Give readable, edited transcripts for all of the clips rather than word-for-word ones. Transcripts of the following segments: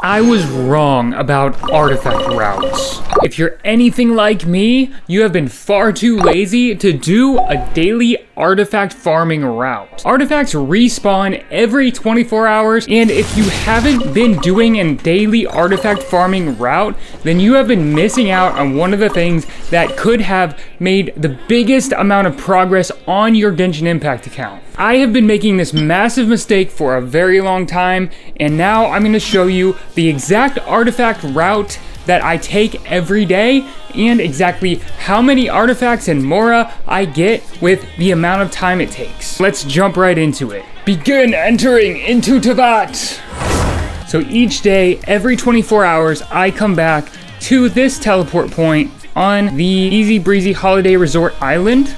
I was wrong about artifact routes. If you're anything like me, you have been far too lazy to do a daily artifact farming route. Artifacts respawn every 24 hours, and if you haven't been doing a daily artifact farming route, then you have been missing out on one of the things that could have made the biggest amount of progress on your Genshin Impact account. I have been making this massive mistake for a very long time, and now I'm going to show you the exact artifact route that I take every day and exactly how many artifacts in Mora I get with the amount of time it takes. Let's jump right into it. Begin entering into Teyvat! So each day, every 24 hours, I come back to this teleport point on the Easybreeze Holiday Resort Island.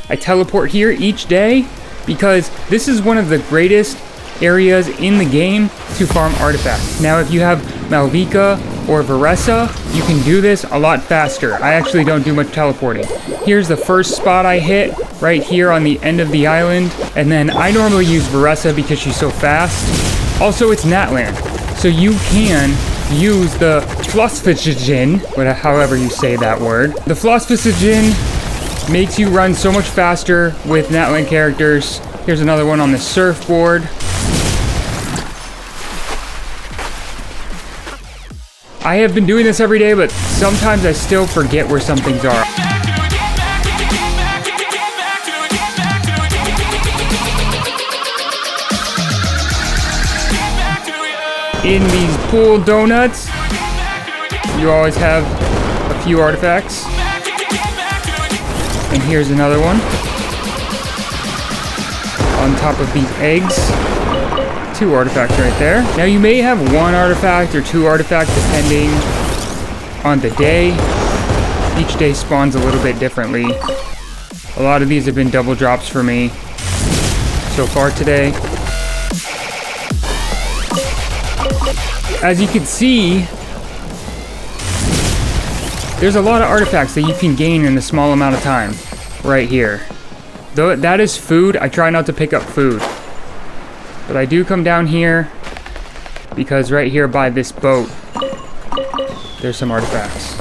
I teleport here each day because this is one of the greatest areas in the game to farm artifacts. Now, if you have Malvika or Veressa, you can do this a lot faster. I actually don't do much teleporting. Here's the first spot I hit, right here on the end of the island, and then I normally use Veressa because she's so fast. Also, it's Natland, so you can use the Flossfissigin, however you say that word. The Flossfissigin makes you run so much faster with Natland characters. Here's another one on the surfboard. I have been doing this every day, but sometimes I still forget where some things are. In these pool donuts, you always have a few artifacts. And here's another one. On top of these eggs. 2 artifacts right there. Now you may have 1 artifact or 2 artifacts depending on the day. Each day spawns a little bit differently. A lot of these have been double drops for me so far today. As you can see, there's a lot of artifacts that you can gain in a small amount of time right here. Though that is food, I try not to pick up food. But I do come down here because right here by this boat, there's some artifacts.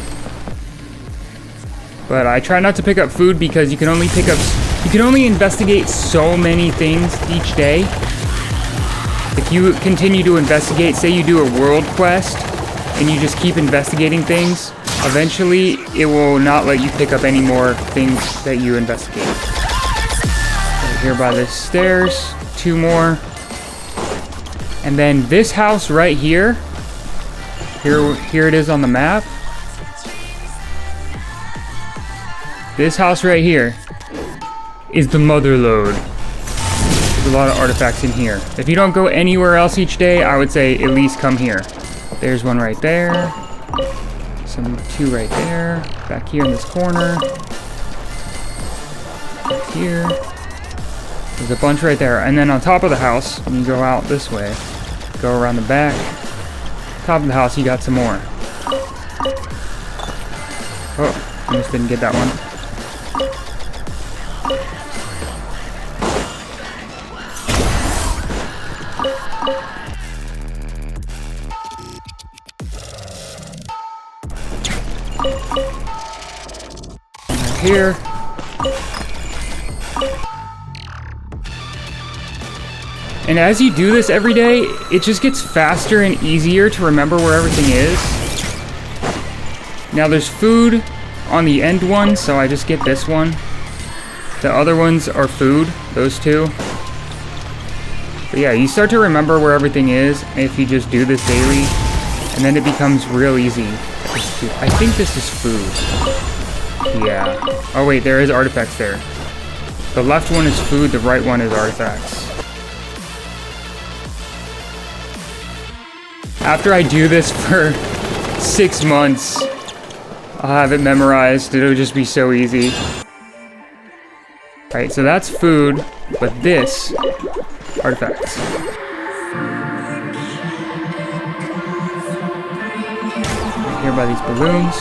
But I try not to pick up food because you can only investigate so many things each day. If you continue to investigate, say you do a world quest and you just keep investigating things, eventually it will not let you pick up any more things that you investigate. Right here by the stairs, 2 more. And then this house right here, here it is on the map. This house right here is the mother lode. There's a lot of artifacts in here. If you don't go anywhere else each day, I would say at least come here. There's one right there. 2 right there. Back here in this corner. Back here. There's a bunch right there. And then on top of the house, when you go out this way, go around the back, top of the house, you got some more. Oh, almost didn't get that one. Right here. And as you do this every day, it just gets faster and easier to remember where everything is. Now there's food on the end one, so I just get this one. The other ones are food, those 2. But yeah, you start to remember where everything is if you just do this daily, and then it becomes real easy. I think this is food. Yeah. Oh wait, there is artifacts there. The left one is food, the right one is artifacts. After I do this for 6 months, I'll have it memorized. It'll just be so easy. Alright, so that's food, but this, artifacts. Right here by these balloons.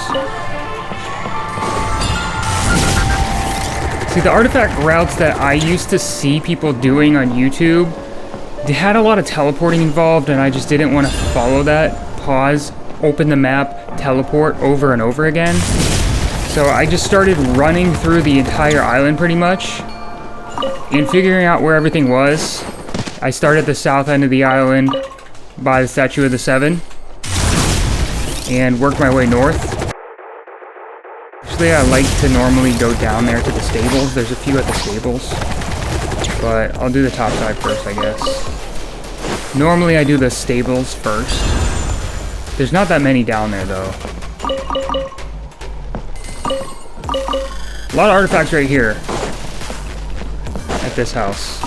See, the artifact routes that I used to see people doing on YouTube, they had a lot of teleporting involved, and I just didn't want to follow that pause, open the map, teleport over and over again. So I just started running through the entire island pretty much and figuring out where everything was. I started at the south end of the island by the Statue of the Seven and worked my way north. Actually, I like to normally go down there to the stables. There's a few at the stables, but I'll do the top side first, I guess. Normally I do the stables first. There's not that many down there though. A lot of artifacts right here at this house.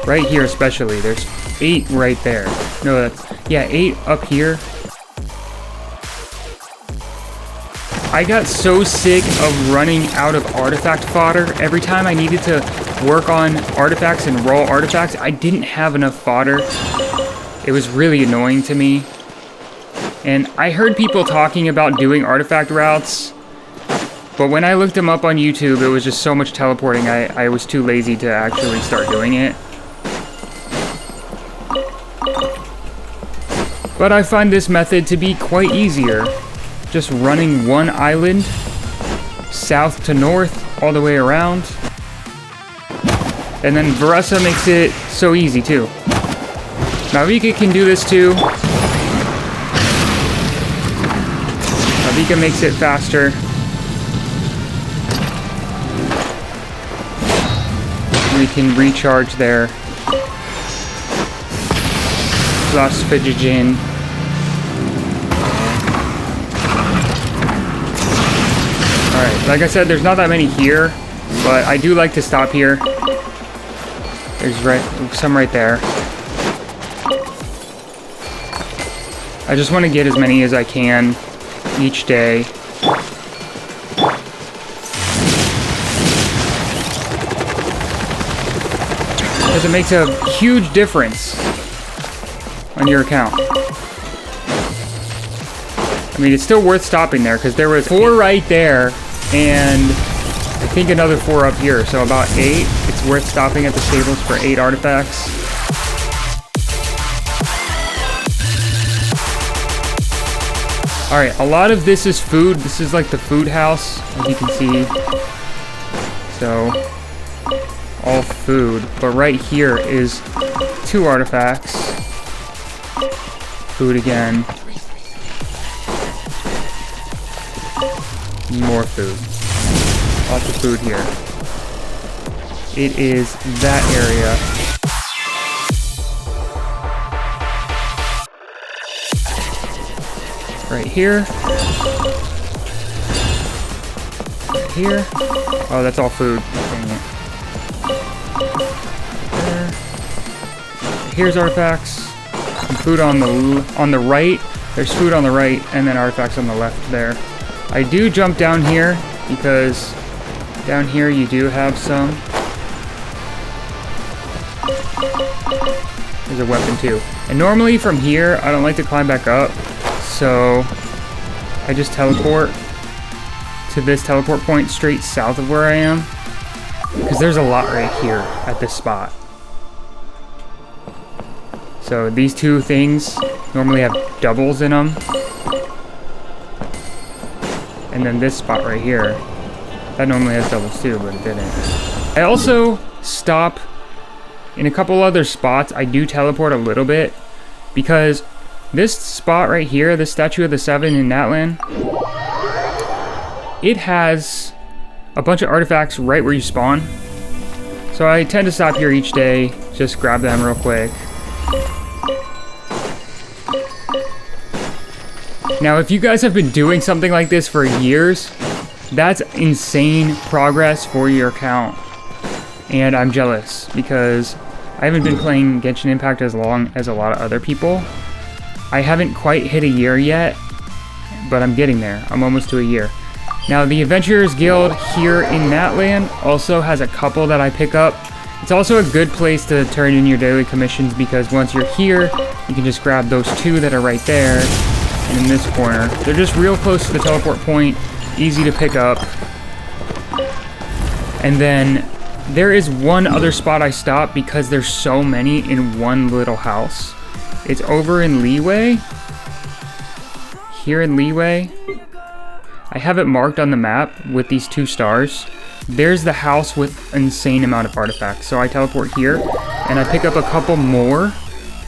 Right here especially. There's 8 right there. No, that's, yeah, 8 up here. I got so sick of running out of artifact fodder. Every time I needed to work on artifacts and roll artifacts, I didn't have enough fodder. It was really annoying to me. And I heard people talking about doing artifact routes, but when I looked them up on YouTube, it was just so much teleporting, I was too lazy to actually start doing it. But I find this method to be quite easier. Just running one island, south to north, all the way around. And then Varessa makes it so easy too. Navika can do this too. Navika makes it faster. We can recharge there. Lost Fidgetin. Alright, like I said, there's not that many here, but I do like to stop here. There's some right there. I just want to get as many as I can each day. Because it makes a huge difference on your account. I mean, it's still worth stopping there because there was 4 right there and I think another 4 up here, so about 8. It's worth stopping at the stables for 8 artifacts. Alright, a lot of this is food. This is like the food house, as you can see. So, all food. But right here is 2 artifacts. Food again. More food. Lots of food here. It is that area. Right here. Right here. Oh, that's all food. Dang it. There. Here's artifacts. And food on the right. There's food on the right, and then artifacts on the left there. I do jump down here because down here you do have some. There's a weapon too. And normally from here, I don't like to climb back up. So I just teleport to this teleport point straight south of where I am. Because there's a lot right here at this spot. So these 2 things normally have doubles in them. And then this spot right here, that normally has doubles too, but it didn't. I also stop in a couple other spots. I do teleport a little bit because this spot right here, the Statue of the Seven in Natlan, it has a bunch of artifacts right where you spawn. So I tend to stop here each day, just grab them real quick. Now, if you guys have been doing something like this for years, that's insane progress for your account. And I'm jealous because I haven't been playing Genshin Impact as long as a lot of other people. I haven't quite hit a year yet, but I'm getting there. I'm almost to a year. Now, the Adventurers Guild here in Natlan also has a couple that I pick up. It's also a good place to turn in your daily commissions because once you're here, you can just grab those 2 that are right there. And in this corner, they're just real close to the teleport point, easy to pick up. And then there is one other spot I stop because there's so many in one little house. It's over in Liyue. here in Liyue, I have it marked on the map with these 2 stars. There's the house with insane amount of artifacts. So I teleport here, and I pick up a couple more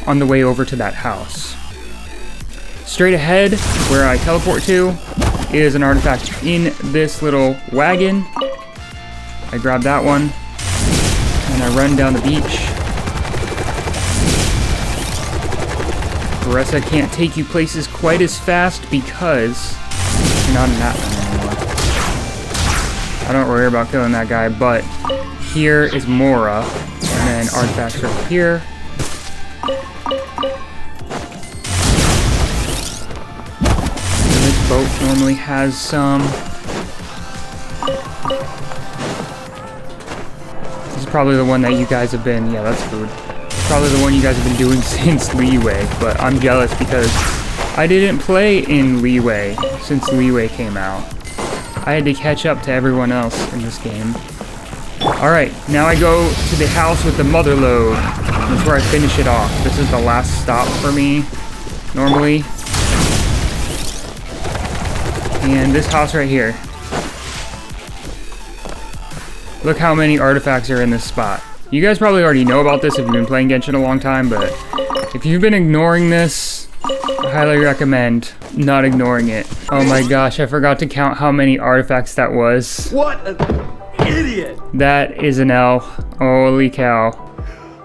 on the way over to that house. Straight ahead, where I teleport to, is an artifact in this little wagon. I grab that one, and I run down the beach. Caressa can't take you places quite as fast because you're not in that one anymore. I don't worry about killing that guy, but here is Mora, and then artifacts are here. And this boat normally has some. This is probably the one that you guys have been, yeah, that's food. Probably the one you guys have been doing since Liyue, but I'm jealous because I didn't play in Liyue since Liyue came out. I had to catch up to everyone else in this game. Alright, now I go to the house with the mother lode. That's where I finish it off. This is the last stop for me, normally. And this house right here. Look how many artifacts are in this spot. You guys probably already know about this if you've been playing Genshin a long time, but if you've been ignoring this, I highly recommend not ignoring it. Oh my gosh, I forgot to count how many artifacts that was. What an idiot! That is an L. Holy cow.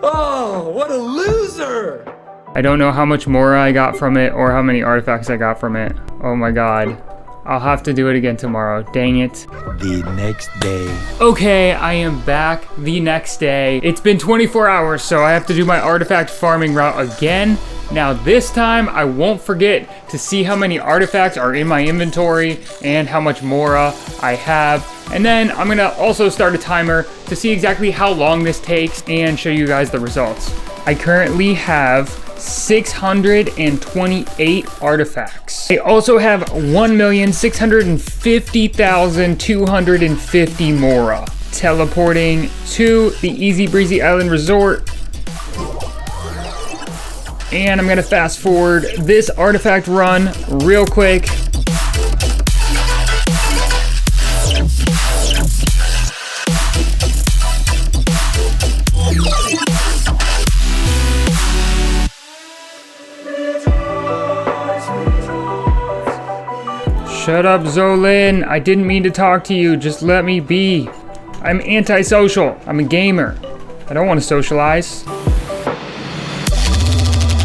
Oh, what a loser! I don't know how much more I got from it or how many artifacts I got from it. Oh my god. I'll have to do it again tomorrow. Dang it. The next day. Okay, I am back the next day. It's been 24 hours, so I have to do my artifact farming route again. Now this time, I won't forget to see how many artifacts are in my inventory and how much Mora I have. And then I'm gonna also start a timer to see exactly how long this takes and show you guys the results. I currently have 628 artifacts. I also have 1,650,250 Mora. Teleporting to the Easybreeze Island Resort. And I'm gonna fast forward this artifact run real quick. Shut up, Zolin. I didn't mean to talk to you. Just let me be. I'm antisocial. I'm a gamer. I don't want to socialize.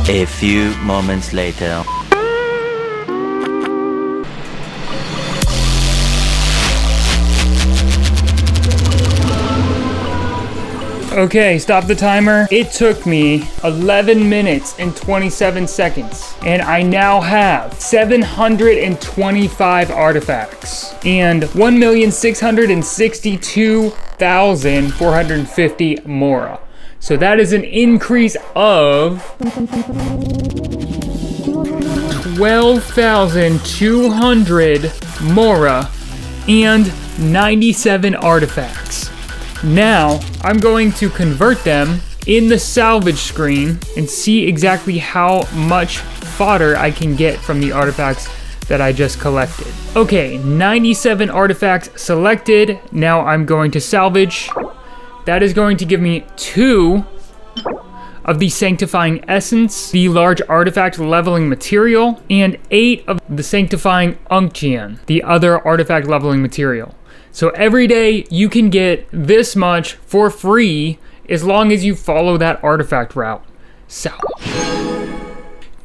A few moments later. Okay, stop the timer. It took me 11 minutes and 27 seconds. And I now have 725 artifacts and 1,662,450 Mora. So that is an increase of 12,200 Mora and 97 artifacts. Now, I'm going to convert them in the salvage screen and see exactly how much fodder I can get from the artifacts that I just collected. Okay, 97 artifacts selected. Now I'm going to salvage. That is going to give me 2 of the Sanctifying Essence, the large artifact leveling material, and 8 of the Sanctifying Unction, the other artifact leveling material. So every day you can get this much for free as long as you follow that artifact route. Salvage.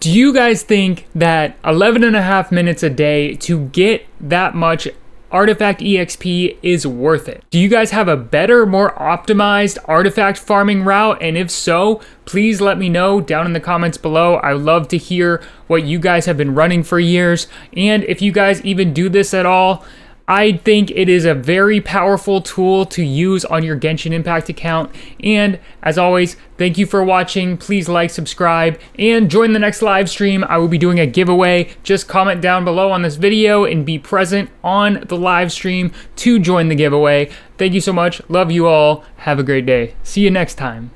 Do you guys think that 11.5 minutes a day to get that much artifact EXP is worth it? Do you guys have a better, more optimized artifact farming route? And if so, please let me know down in the comments below. I love to hear what you guys have been running for years. And if you guys even do this at all, I think it is a very powerful tool to use on your Genshin Impact account. And as always, thank you for watching. Please like, subscribe, and join the next live stream. I will be doing a giveaway. Just comment down below on this video and be present on the live stream to join the giveaway. Thank you so much. Love you all. Have a great day. See you next time.